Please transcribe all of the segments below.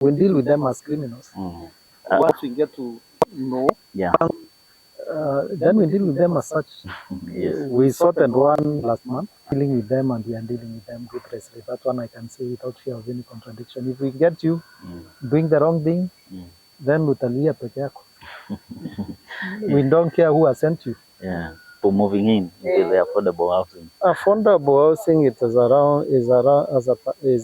we deal with them as criminals. Once we get to know, then we deal with them as such. We sorted one last month, dealing with them, and we are dealing with them vigorously. That one I can say without fear of any contradiction. If we get you doing the wrong thing, then utalia peke yako. We don't care who has sent you. For moving in into the affordable housing. Affordable housing, it is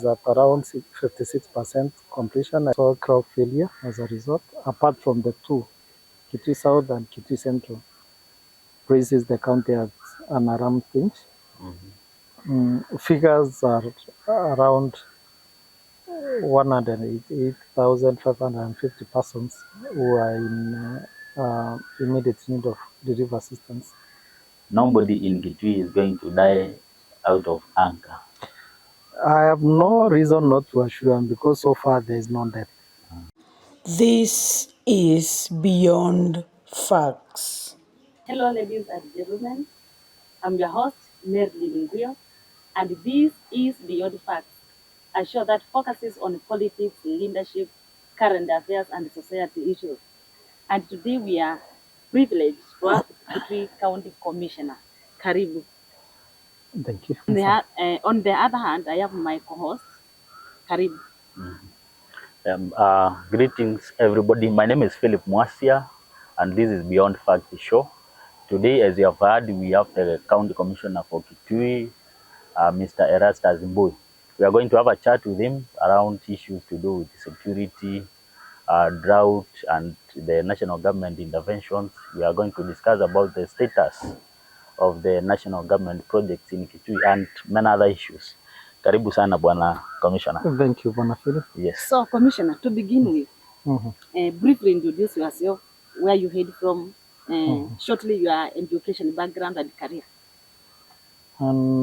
at around 56% completion. I saw crop failure as a result. Apart from the two, Kitui South and Kitui Central, raises the county at an alarm things. Figures are around 188,550 persons who are in immediate need of relief assistance. Nobody in Kitui is going to die out of hunger. I have no reason not to assure him because so far there is no death. This is Beyond Facts. Hello, ladies and gentlemen. I'm your host, Mary Linguio, and this is Beyond Facts, a show that focuses on politics, leadership, current affairs, and society issues. And today we are privileged to have Kitui County Commissioner, Karibu. Thank you. On the other hand, I have my co-host, Karibu. Greetings, everybody. My name is Philip Mwasia, and this is Beyond Facts show. Today, as you have heard, we have the County Commissioner for Kitui, Mr. Erastus Mbui. We are going to have a chat with him around issues to do with security, drought, and the national government interventions. We are going to discuss about the status of the national government projects in Kitui and many other issues. Karibu sana Bwana Commissioner. Thank you, Bwana Philip. Yes. So, Commissioner, to begin with, briefly introduce yourself, where you head from, shortly your education background and career. And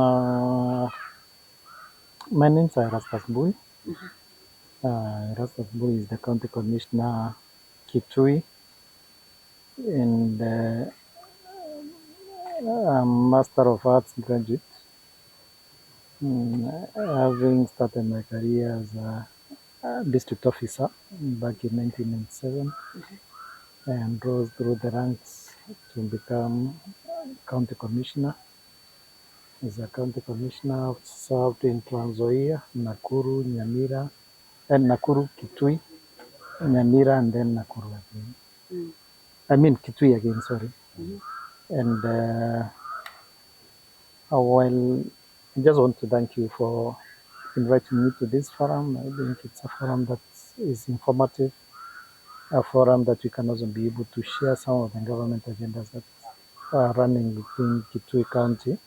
my name is Erastus Mbui. Erastus Mbui is the County Commissioner Kitui, and I'm Master of Arts graduate. Having started my career as a district officer back in 1997, and rose through the ranks to become county commissioner. As a county commissioner, I've served in Trans Nzoia, Nakuru, Nyamira, and Nakuru, Kitui, Nyamira, and then Nakuru again. I mean Kitui again, sorry. And while I just want to thank you for inviting me to this forum. I think it's a forum that is informative, a forum that we can also be able to share some of the government agendas that are running within Kitui County,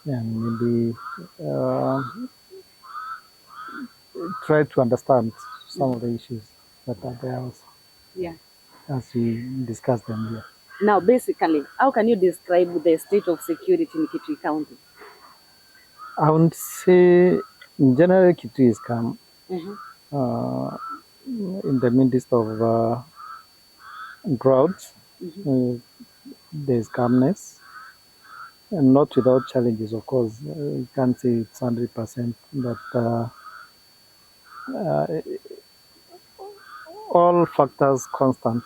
and maybe try to understand some of the issues that are there also, as we discuss them here. Now, basically, how can you describe the state of security in Kitui County? I would say, in general, Kitui is calm. In the midst of drought, there's calmness, and not without challenges, of course. You can't say it's 100%, but all factors constant,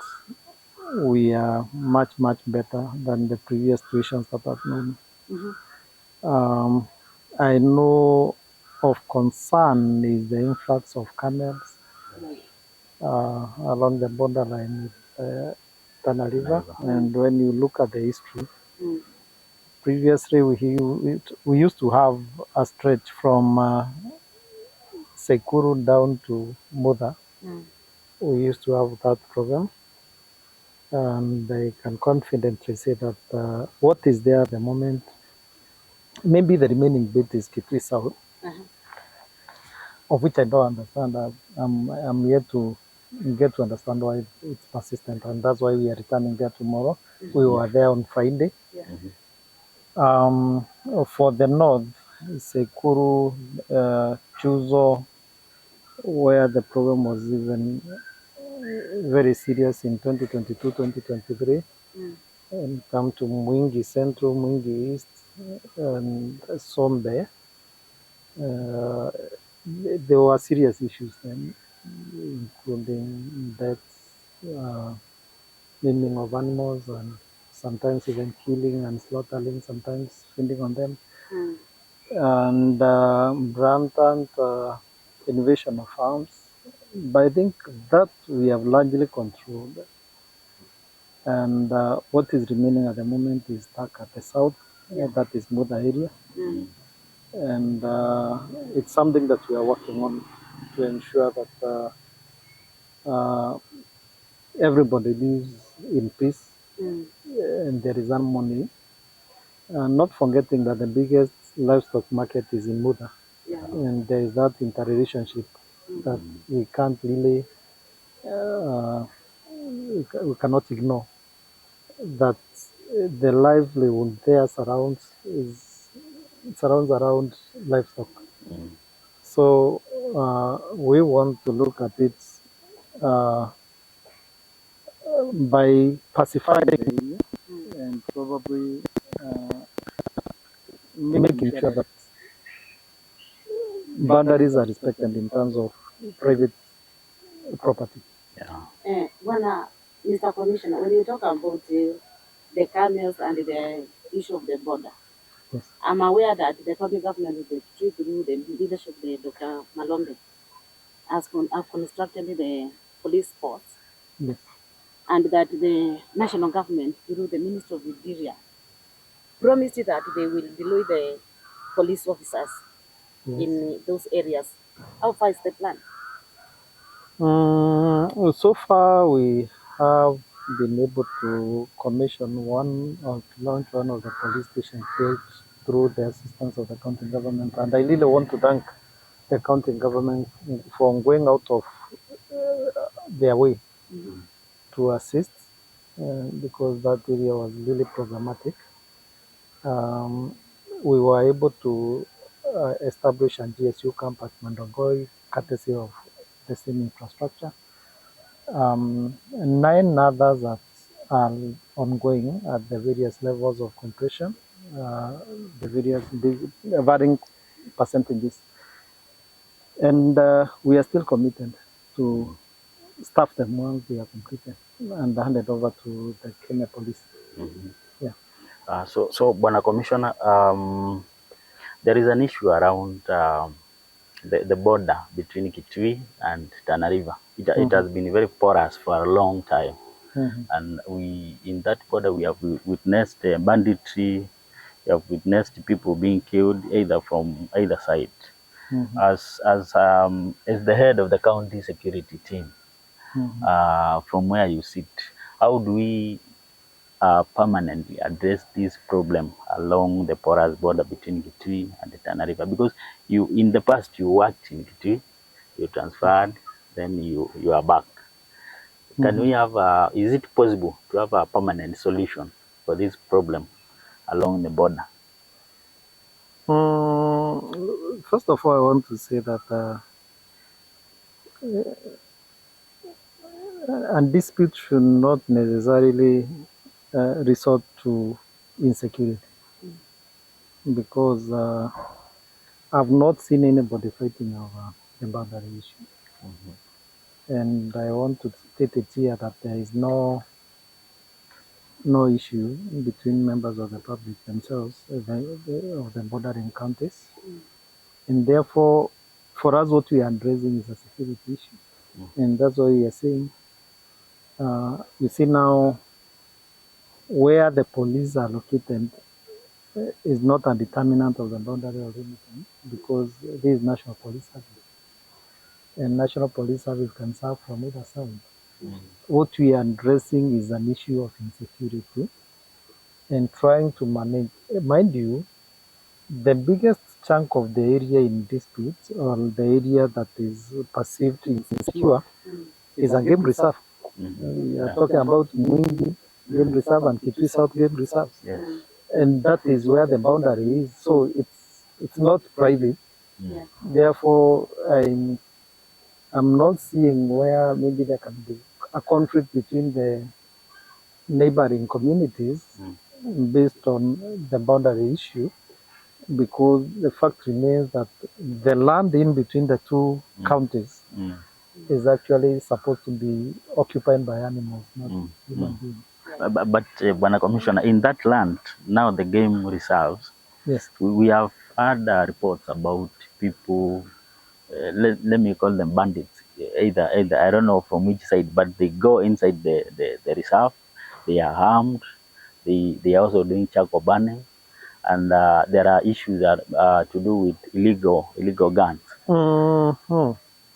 we are much, much better than the previous situations that I've known. I know of concern is the influx of camels along the borderline with Tana River. And when you look at the history, previously we used to have a stretch from Sekuru down to Muda. We used to have that program. And I can confidently say that what is there at the moment, maybe the remaining bit is Kitui South, of which I don't understand. I'm yet to get to understand why it's persistent, and that's why we are returning there tomorrow. We were there on Friday. For the north, Sekuru, Chuzo, where the problem was even very serious in 2022, 2023, and come to Mwingi Central, Mwingi East, and Sombe. There were serious issues then. including deaths, maiming of animals, and sometimes even killing and slaughtering, sometimes feeding on them, and rampant invasion of farms. But I think that we have largely controlled. And what is remaining at the moment is stuck at the south, that is Muda area. And it's something that we are working on to ensure that everybody lives in peace and there is harmony. Not forgetting that the biggest livestock market is in Muda. And there is that interrelationship that we can't really, we cannot ignore. That the livelihood there surrounds around livestock. So we want to look at it by pacifying the area and probably making sure that boundaries are respected in terms of private property. Yeah. Mr. Commissioner, when you talk about the camels and the issue of the border, Yes. I'm aware that the public government of the Kitui through the leadership of Dr. Malombe have constructed the police force, Yes. and that the national government through the Ministry of Interior promised that they will deploy the police officers in those areas. How far is the plan? So far, we have been able to commission one or to launch one of the police stations through the assistance of the county government. And I really want to thank the county government for going out of their way to assist because that area was really problematic. We were able to establish a GSU camp at Mandogoi, courtesy of the same infrastructure. 9 others are ongoing at the various levels of completion, the varying percentages. And we are still committed to staff them once they are completed and handed over to the Kenya Police. Yeah. So Bwana Commissioner, there is an issue around the border between Kitui and Tana River. It has been very porous for a long time. And we, in that border, we have witnessed banditry, we have witnessed people being killed either from either side. As the head of the county security team, from where you sit, how do we permanently address this problem along the porous border between Kitui and the Tana River? Because you, in the past, you worked in Kitui, you transferred, then you are back. Can we have is it possible to have a permanent solution for this problem along the border? First of all, I want to say that a dispute should not necessarily resort to insecurity, because I've not seen anybody fighting over the boundary issue. And I want to state it here that there is no issue between members of the public themselves of the bordering counties. And therefore, for us, what we are addressing is a security issue. And that's why we are saying, you see now, where the police are located is not a determinant of the boundary of anything, because this is National Police Service. And National Police Service can serve from either side. What we are addressing is an issue of insecurity and trying to manage. Mind you, the biggest chunk of the area in dispute, or the area that is perceived insecure, is a game reserve. We are talking about Mwingi Game Reserve and Kitui South Game Reserve. Yes. And that is where the boundary is. So it's not private. Therefore, I'm not seeing where maybe there can be a conflict between the neighboring communities based on the boundary issue, because the fact remains that the land in between the two counties is actually supposed to be occupied by animals, not human beings. But Bwana Commissioner, in that land, now the game reserves, Yes. we have had reports about people, let me call them bandits, either I don't know from which side, but they go inside the reserve, they are armed, they are also doing charcoal burning, and there are issues that to do with illegal guns.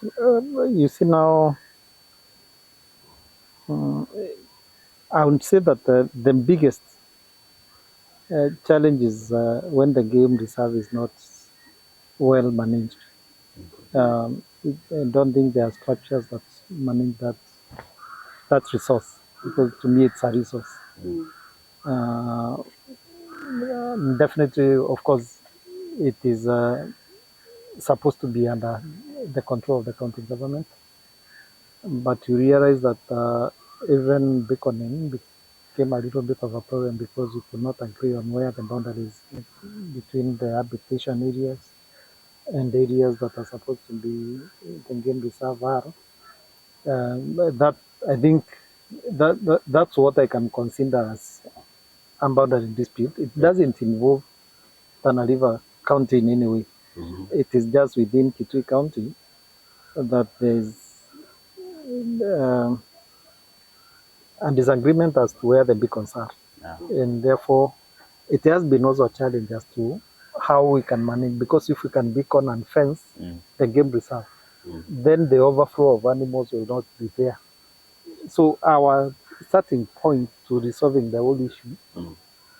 You see now, I would say that the biggest challenge is when the game reserve is not well managed. I don't think there are structures that manage that resource, because to me it's a resource. Definitely, of course, it is supposed to be under the control of the county government, but you realize that even beaconing became a little bit of a problem because we could not agree on where the boundaries between the habitation areas and areas that are supposed to be the game reserve are. That I think that's what I can consider as a boundary dispute. It doesn't involve Tana River County in any way. It is just within Kitui County that there is a disagreement as to where the beacons are. And therefore, it has been also a challenge as to how we can manage, because if we can beacon and fence the game reserve, then the overflow of animals will not be there. So our starting point to resolving the whole issue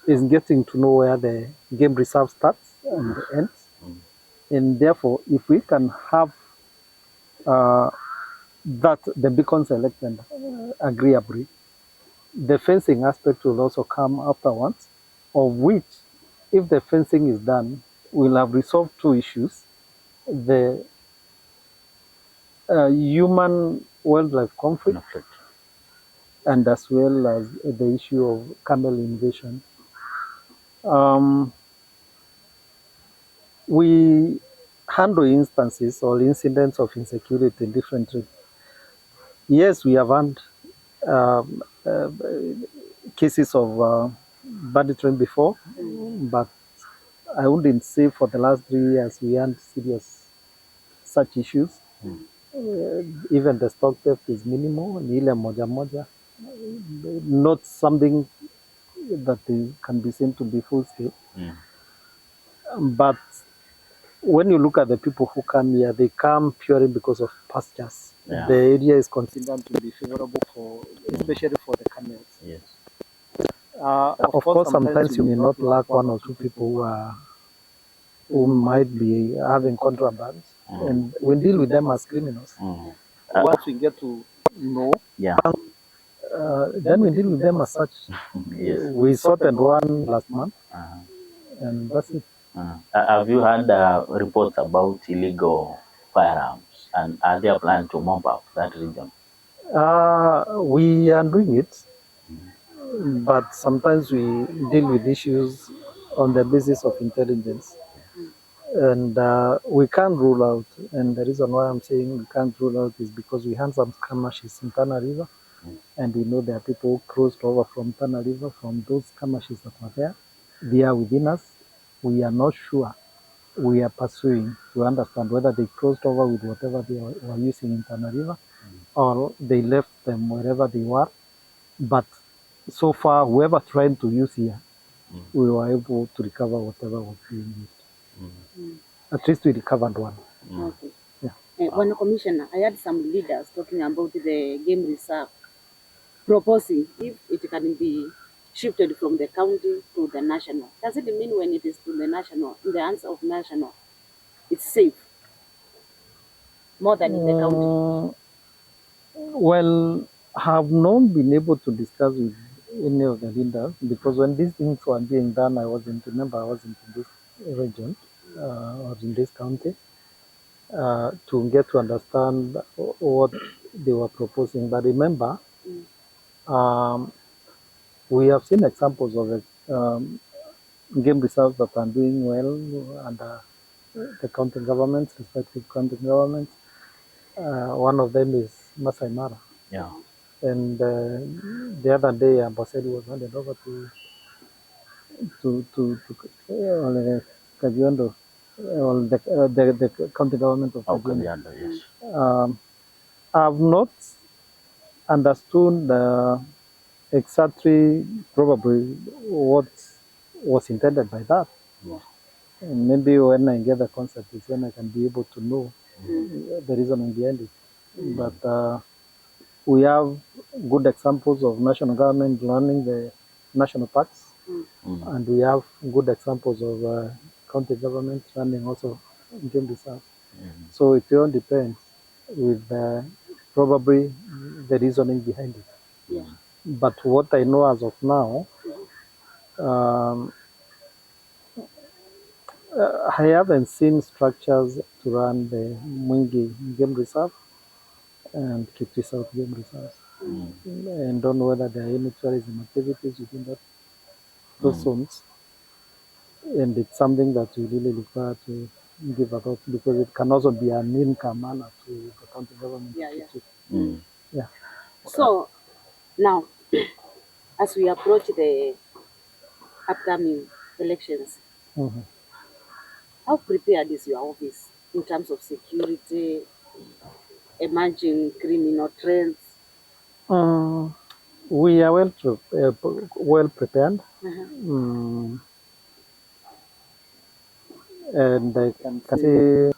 is getting to know where the game reserve starts and ends. And therefore, if we can have that the beacon selection agreeably, the fencing aspect will also come afterwards, of which, if the fencing is done, we'll have resolved two issues: the human wildlife conflict, and as well as the issue of camel invasion. We handle instances or incidents of insecurity differently. Yes, we have had cases of banditry before, but I wouldn't say for the last 3 years we had serious such issues. Even the stock theft is minimal, ni ile moja moja, not something that can be seen to be full scale. But when you look at the people who come here, they come purely because of pastures. The area is considered to be favorable for, especially for the camels. Yes. Of course, sometimes you may not lack one or two people who might be having contrabands, and we deal with them as criminals. Once we get to know, then we deal with them as such. We sorted one last month, and that's it. Have you had reports about illegal firearms, and are there plans to mop up that region? We are doing it, but sometimes we deal with issues on the basis of intelligence. And we can't rule out, and the reason why I'm saying we can't rule out is because we had some skirmishes in Tana River, and we know there are people who crossed over from Tana River from those skirmishes that were there. They are within us. We are not sure. We are pursuing to understand whether they crossed over with whatever they were using in Tana River, or they left them wherever they were. But so far, whoever tried to use here, we were able to recover whatever was being used. At least we recovered one. Okay. One commissioner, I had some leaders talking about the game reserve, proposing if it can be shifted from the county to the national. Does it mean when it is to the national, in the hands of national, it's safe more than in the county? Well, I have not been able to discuss with any of the leaders, because when these things were being done, I wasn't in this region or in this county to get to understand what they were proposing. But remember, we have seen examples of game reserves that are doing well under the county governments, respective county governments. One of them is Masai Mara. Yeah. And the other day, Amboseli was handed over to Kajiado, the county government of Oh, Kajiado. Kajiado, yes. I've not understood exactly probably what was intended by that. And maybe when I get the concept is when I can be able to know the reasoning behind it. But we have good examples of national government running the national parks, and we have good examples of county government running also game reserves. So it all depends with probably the reasoning behind it. Yeah. But what I know as of now, um, I haven't seen structures to run the Mwingi Game Reserve and Kitui South Game Reserves. And don't know whether there are any tourism activities within those zones. And it's something that we really require to give a thought, because it can also be an income manner to the county government. Yeah, yeah. Yeah. So now, as we approach the upcoming elections, Mhm. how prepared is your office in terms of security, emerging criminal trends? We are well prepared, and I can say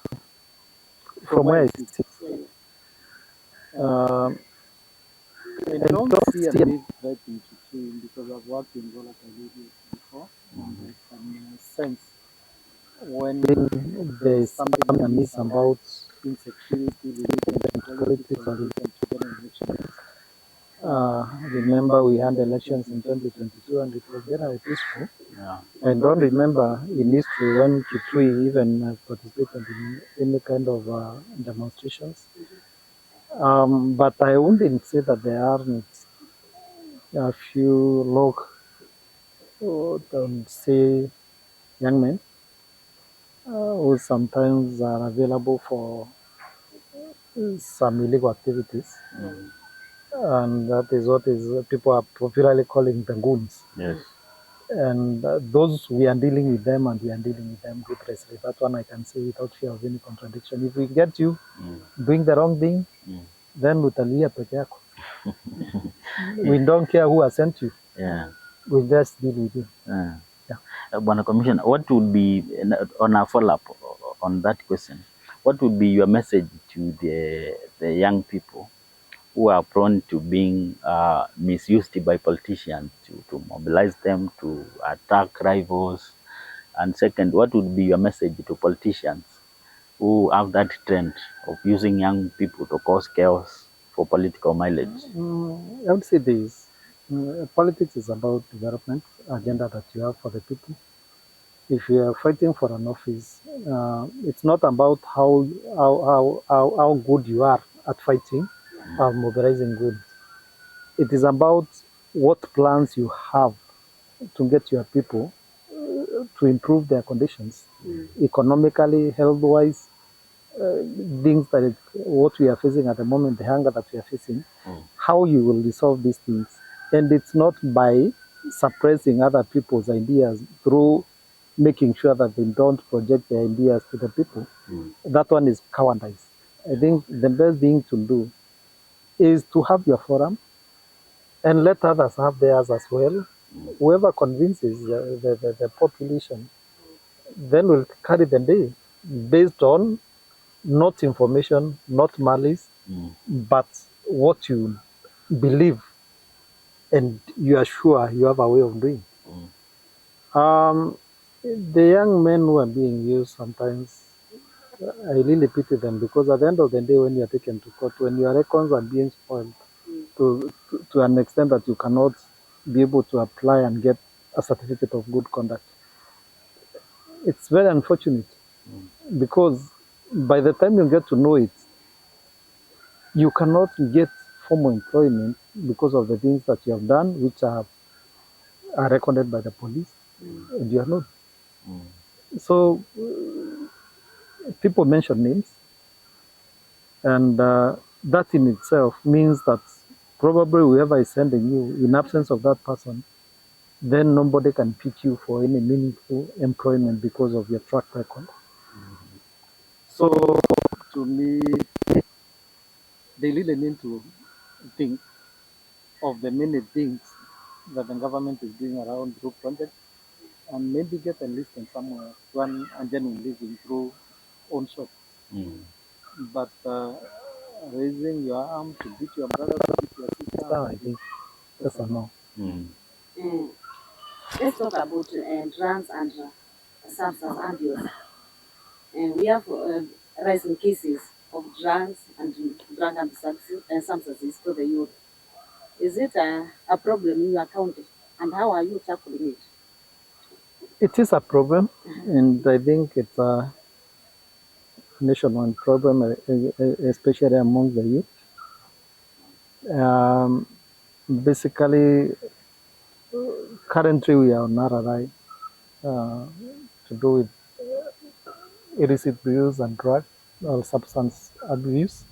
from where I sit, um, I don't see a big threat in Kitui because I've worked in volatile areas before, and I can sense when there is something amiss about insecurity related to politics or related to general elections. Remember, we had elections in 2022 and it was generally peaceful. Yeah. I don't remember in history when Kitui even participated in any kind of demonstrations. But I wouldn't say that there aren't a few say, young men who sometimes are available for some illegal activities. And that is what is people are popularly calling the goons. Yes. And those, we are dealing with them, and we are dealing with them rigorously. That one I can say without fear of any contradiction. If we get you doing the wrong thing, then utalia peke yako. We don't care who has sent you. Yeah. We just deal with you. Yeah. Yeah. Bwana Commissioner, what would be, on a follow-up on that question, what would be your message to the young people who are prone to being misused by politicians to mobilize them to attack rivals? And second, what would be your message to politicians who have that trend of using young people to cause chaos for political mileage? I would say this. Politics is about development agenda that you have for the people. If you are fighting for an office, it's not about how good you are at fighting or mobilizing goods. It is about what plans you have to get your people to improve their conditions, economically, health-wise, things that what we are facing at the moment, the hunger that we are facing, how you will resolve these things. And it's not by suppressing other people's ideas through making sure that they don't project their ideas to the people. That one is cowardice. I think the best thing to do is to have your forum and let others have theirs as well. Whoever convinces the population then will carry the day based on not information, not malice, but what you believe and you are sure you have a way of doing. The young men who are being used sometimes, I really pity them, because at the end of the day, when you are taken to court, when your records are being spoiled to an extent that you cannot be able to apply and get a certificate of good conduct, it's very unfortunate, because by the time you get to know it, you cannot get formal employment because of the things that you have done, which are recorded by the police, and you are not. So people mention names. And that in itself means that probably whoever is sending you, in absence of that person, then nobody can pick you for any meaningful employment because of your track record. So to me, they really need to think of the many things that the government is doing around group projects and maybe get enlisted somewhere, run a genuine living through own shop. But raising your arm to beat your brother, to beat your sister, I think that's a no. Let's talk about drugs and substance abuse. We have rising cases of drugs and drug and substances to the youth. Is it a problem in your county, and how are you tackling it? It is a problem, and I think it's a nationwide problem, especially among the youth. Basically, currently we are on RRI to do with illicit abuse and drug or substance abuse,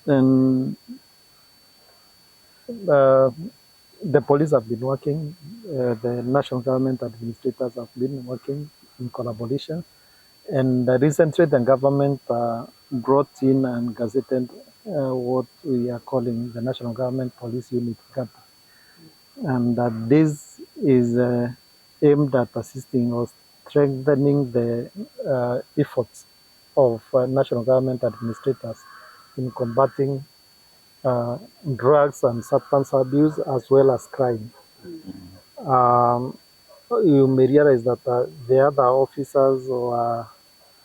and the police have been working, the national government administrators have been working in collaboration. And recently, the government brought in and gazetted what we are calling the National Government Police Unit GAP. And this is aimed at assisting or strengthening the efforts of national government administrators in combating drugs and substance abuse as well as crime. Um, you may realize that the other officers were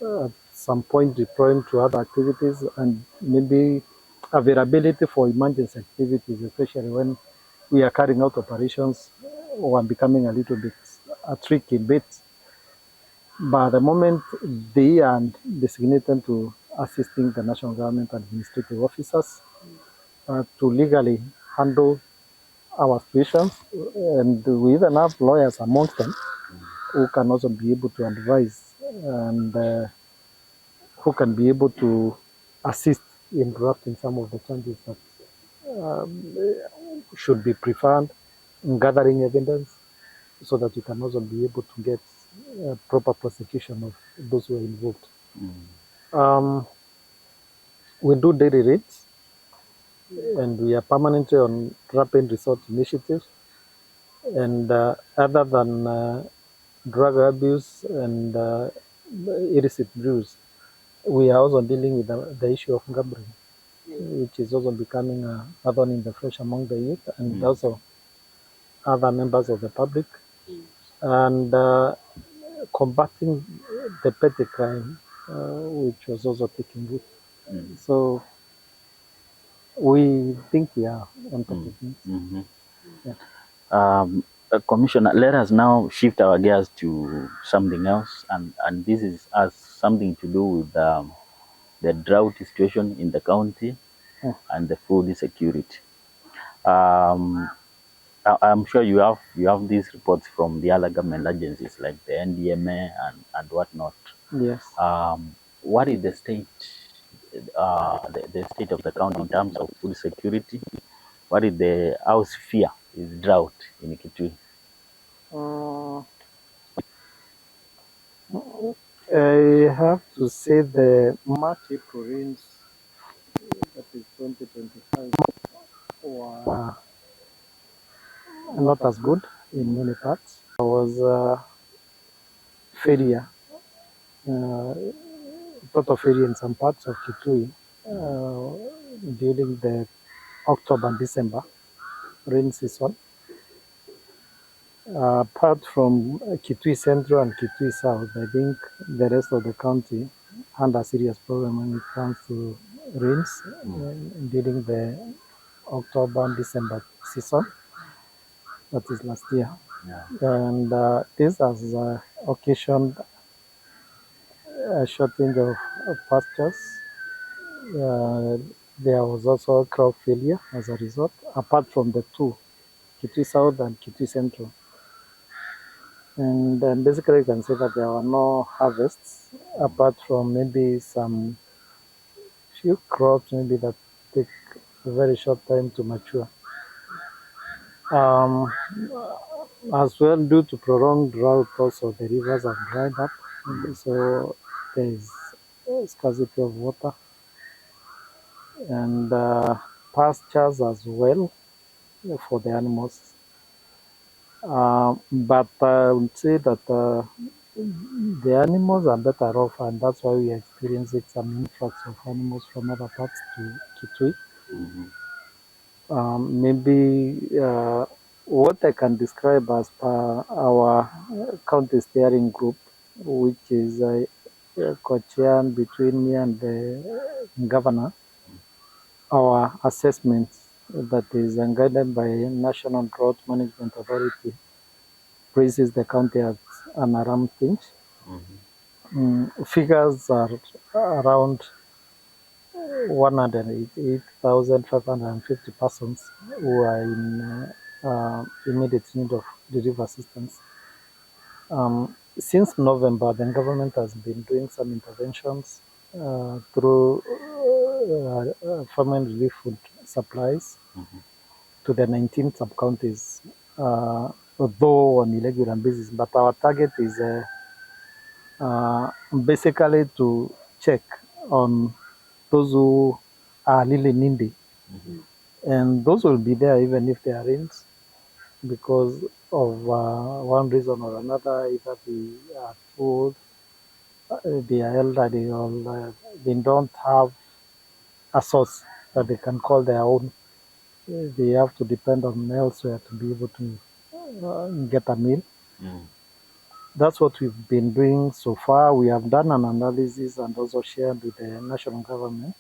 at some point deploying to other activities, and maybe availability for emergency activities, especially when we are carrying out operations, were becoming a little bit a tricky bit. But at the moment, they are designated to assisting the national government administrative officers to legally handle our situations, and we even have lawyers amongst them who can also be able to advise and who can be able to assist in drafting some of the changes that should be preferred in gathering evidence so that you can also be able to get proper prosecution of those who are involved. We do daily raids, and we are permanently on rapid resort initiatives. And other than drug abuse and illicit brews, we are also dealing with the issue of gambling, which is also becoming a thorn in the flesh among the youth and also other members of the public, and combating the petty crime, which was also taking root. So we think we are on top of things. Commissioner, let us now shift our gears to something else, and this has something to do with the drought situation in the county and the food security. I'm sure you have these reports from the other government agencies like the NDMA and whatnot. Yes. What is the state the state of the county in terms of food security? What is how severe is drought in Kitui? I have to say the March April rains, that is 2025, were not as good in many parts. There was failure, total failure in some parts of Kitui during the October and December rain season. Apart from Kitui Central and Kitui South, I think the rest of the county had a serious problem when it comes to rains during the October and December season. That is last year. And this has occasioned a shortage of pastures. There was also crop failure as a result, apart from the two, Kitui South and Kitui Central. And basically, you can say that there were no harvests apart from maybe some few crops maybe that take a very short time to mature. As well, due to prolonged drought, also the rivers have dried up, so there is scarcity of water, and pastures as well for the animals. But I would say that the animals are better off, and that's why we are experiencing some influx of animals from other parts to Kitui. Maybe what I can describe as per our county steering group, which is co-chaired between me and the governor, our assessment that is guided by National Drought Management Authority praises the county as an alarm pinch. Figures are around 188,550 persons who are in immediate need of relief assistance. Since November, the government has been doing some interventions through famine relief food supplies to the 19 sub-counties, although on irregular basis. But our target is basically to check on those who are really needy. And those will be there even if they are rains, because of one reason or another, either they are too old, they are elderly, or they don't have a source that they can call their own. They have to depend on elsewhere to be able to get a meal. That's what we've been doing so far. We have done an analysis and also shared with the national government,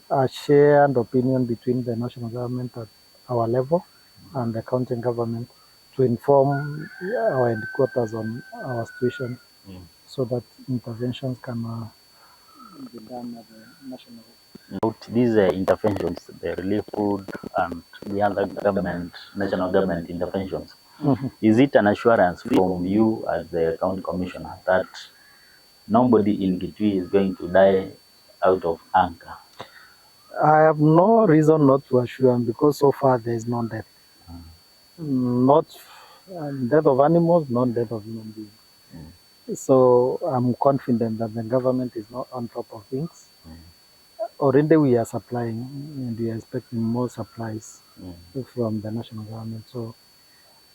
a shared opinion between the national government at our level and the county government to inform our headquarters on our situation, so that interventions can be done at the national level. About these interventions, the relief food and the other government, national government interventions, is it an assurance from you as the county commissioner that nobody in Kitui is going to die out of hunger? I have no reason not to assure him, because so far there is no death. Not death of animals, not death of human beings. So I'm confident that the government is not on top of things. Already we are supplying, and we are expecting more supplies from the national government. So,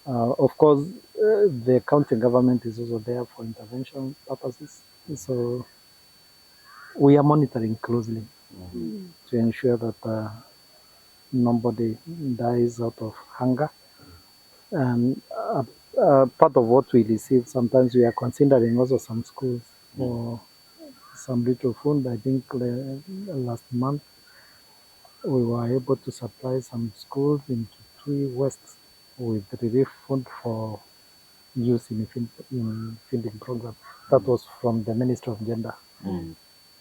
of course, the county government is also there for intervention purposes. So we are monitoring closely to ensure that nobody dies out of hunger. And part of what we receive, sometimes we are considering also some schools for some little food. I think last month we were able to supply some schools in Kitui West with relief food for use in feeding program. That was from the Ministry of Gender.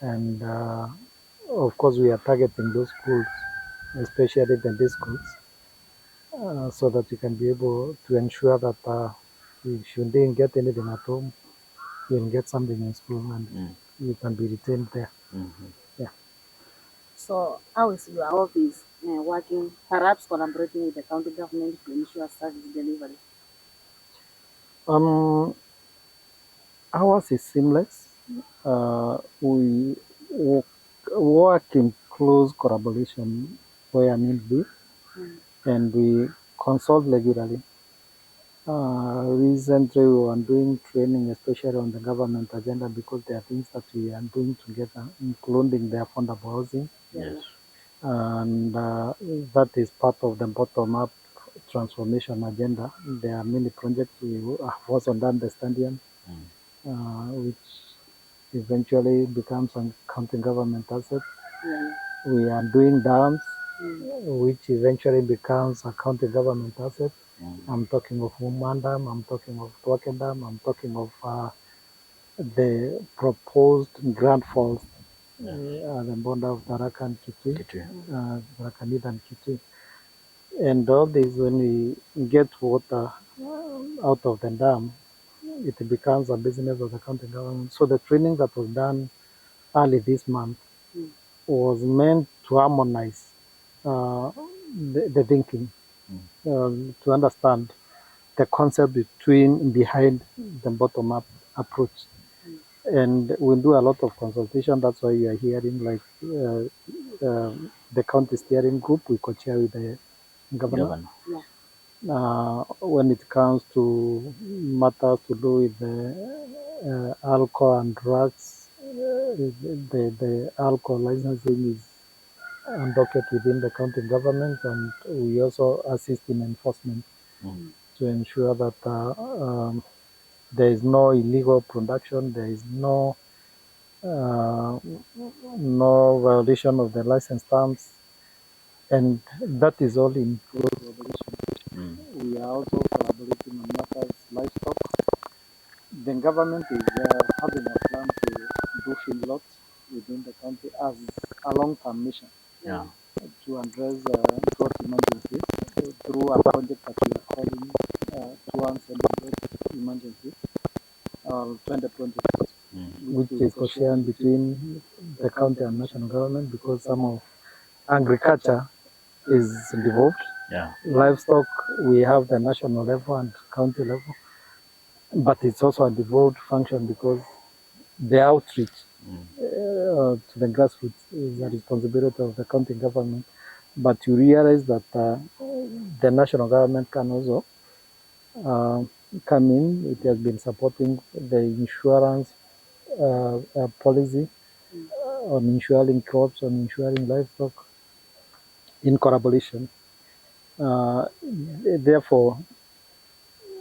And of course, we are targeting those schools, especially the day schools, so that we can be able to ensure that if you didn't get anything at home, you'll get something in school, and you can be retained there. Yeah. So how is your office working, perhaps collaborating with the county government to ensure service delivery? Ours is seamless. We work in close collaboration where need be, and we consult regularly. Recently, we were doing training, especially on the government agenda, because there are things that we are doing together, including the affordable housing. Yes. And that is part of the bottom-up transformation agenda. There are many projects. We have also done the stadium, which eventually becomes a county government asset. We are doing dams, which eventually becomes a county government asset. I'm talking of Woman Dam, I'm talking of Twake Dam, I'm talking of the proposed Grand Falls at the border of Tharaka and Kitui, Tharaka and Kitui. And all this, when we get water out of the dam, it becomes a business of the county government. So the training that was done early this month was meant to harmonize the thinking, to understand the concept behind the bottom-up approach. And we do a lot of consultation. That's why you are hearing like the county steering group, we co-chair with the governor. When it comes to matters to do with the alcohol and drugs, the alcohol licensing is on docket within the county government, and we also assist in enforcement to ensure that there is no illegal production, there is no violation of the license terms, and that is all in close collaboration. We are also collaborating on matters livestock. The government is having a plan to do feedlots within the county as a long-term mission to address drought emergencies through a project that we are calling Towards and Drought Emergency 20 project, which is co-shared between the county and national government, because some of agriculture is devolved. Livestock, we have the national level and county level, but it's also a devolved function because the outreach to the grassroots is a responsibility of the county government. But you realize that the national government can also come in. It has been supporting the insurance policy on insuring crops, on insuring livestock in collaboration. Therefore,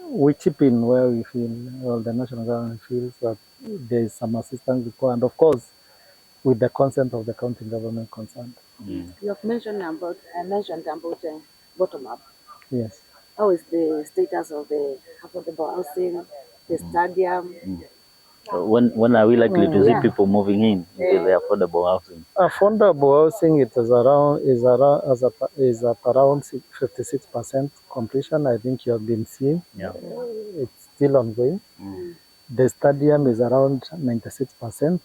we chip in where we feel, well, the national government feels that there is some assistance required, and of course, with the consent of the county government concerned. You have mentioned about bottom up. Yes. How is the status of the affordable housing, the stadium? When are we likely to see people moving in into the affordable housing? Affordable housing, it is at around 56% completion. I think you have been seeing. It's still ongoing. The stadium is around 96%.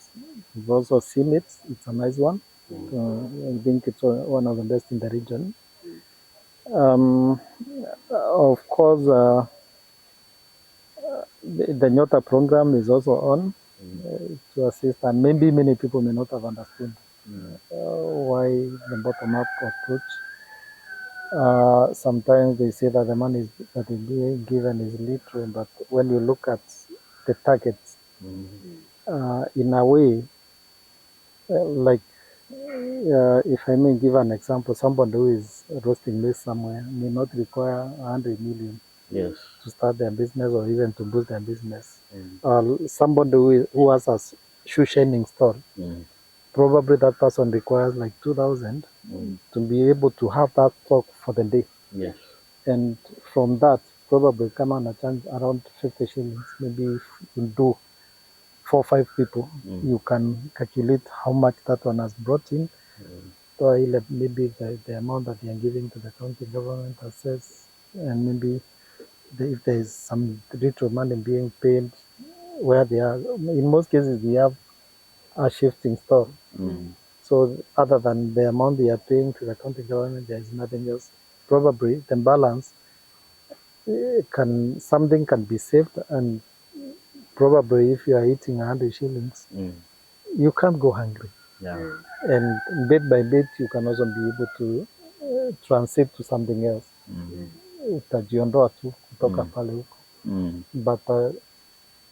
You've also seen it. It's a nice one. I think it's one of the best in the region. Of course, the Nyota program is also on to assist, and maybe many people may not have understood why the bottom-up approach. Sometimes they say that the money that is being given is little, but when you look at the targets, in a way, like if I may give an example, somebody who is roasting maize somewhere may not require 100 million to start their business or even to boost their business. Somebody who has a shoe shining store, probably that person requires like 2,000 to be able to have that stock for the day. And from that, probably come on a chance around 50 shillings. Maybe if you do 4 or 5 people, you can calculate how much that one has brought in. So maybe the amount that they are giving to the county government assess, and maybe if there is some little money being paid where they are. In most cases, we have a shifting store. So other than the amount they are paying to the county government, there is nothing else. Probably the balance something can be saved, and probably if you are eating 100 shillings, you can't go hungry. And bit by bit, you can also be able to transit to something else. Utajiondoa tu kutoka pale huko. But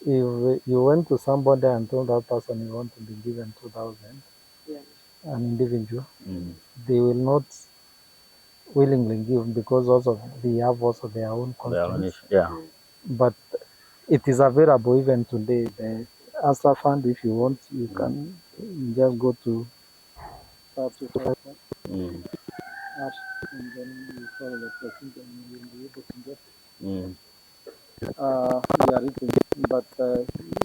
if you went to somebody and told that person you want to be given 2,000, an individual, they will not willingly give, because also they have also their own constraints. But it is available even today. The ASA fund, if you want, you can just go to and then you follow the procedure and you will be able to get it. We are eating, but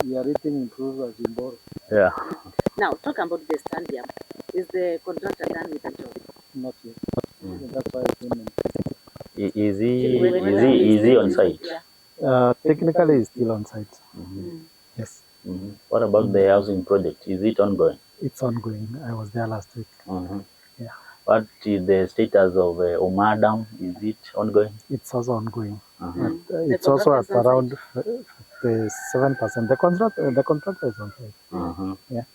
we are eating improves as you borrow. Now, talk about the stadium. Is the contractor done with the job? Not yet. That's why I came in. Is he on site? Technically, he's still on site. Yes. What about the housing project? Is it ongoing? It's ongoing. I was there last week. Yeah. What is the status of Omar Dam? Is it ongoing? It's also ongoing. Mhm. But, it's also at around 57%. The contractor is on site. Yeah.